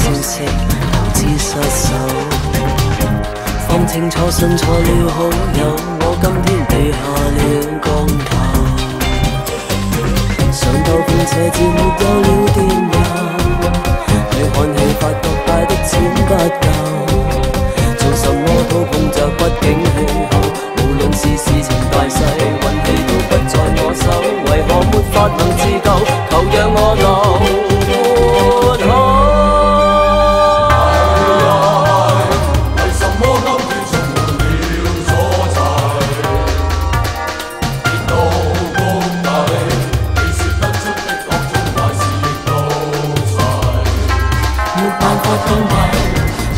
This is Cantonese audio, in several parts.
消息，投資失手。放清楚信錯了好友，我今天被下了降頭。上到半斜至沒有了電郵，去看戲發覺帶的錢不夠，做什麼都碰着畢竟氣候，無論是事情大細，運氣都不在我手，為何沒法能自救？求讓我留。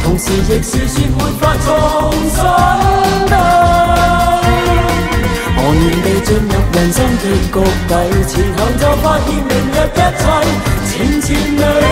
同時亦是說沒法重新對，昂然地進入人生的谷底，前行就發現明日一切漸漸美麗。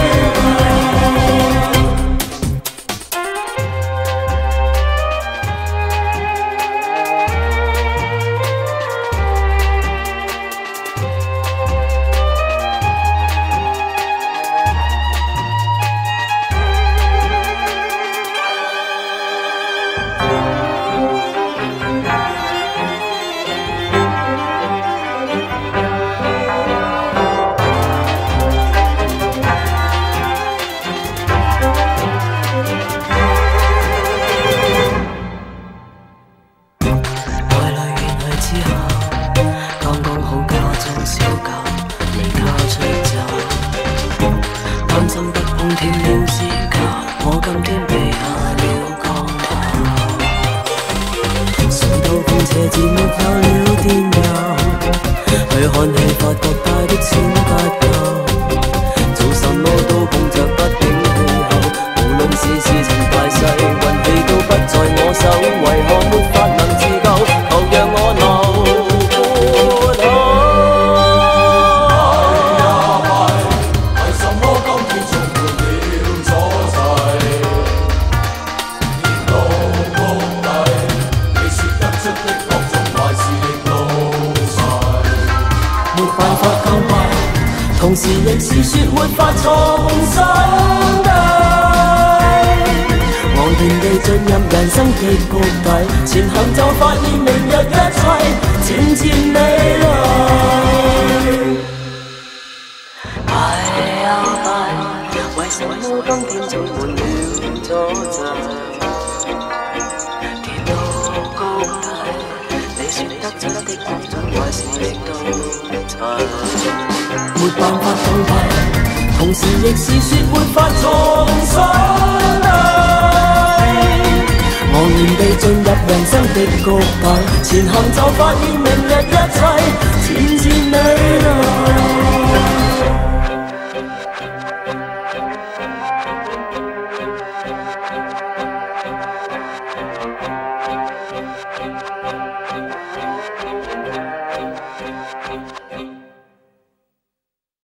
同時亦是說沒法重新對，昂然地進入人生的谷底，前行就發現明日一切漸漸美麗。唉呀唉，為什麼今天總滿了阻滯？跌到谷底，你說得準的標準還是亦都齊。沒辦法放棄，同時亦是說沒法重新對，昂然地進入人生的谷底，前行就發現明日一切漸漸美麗。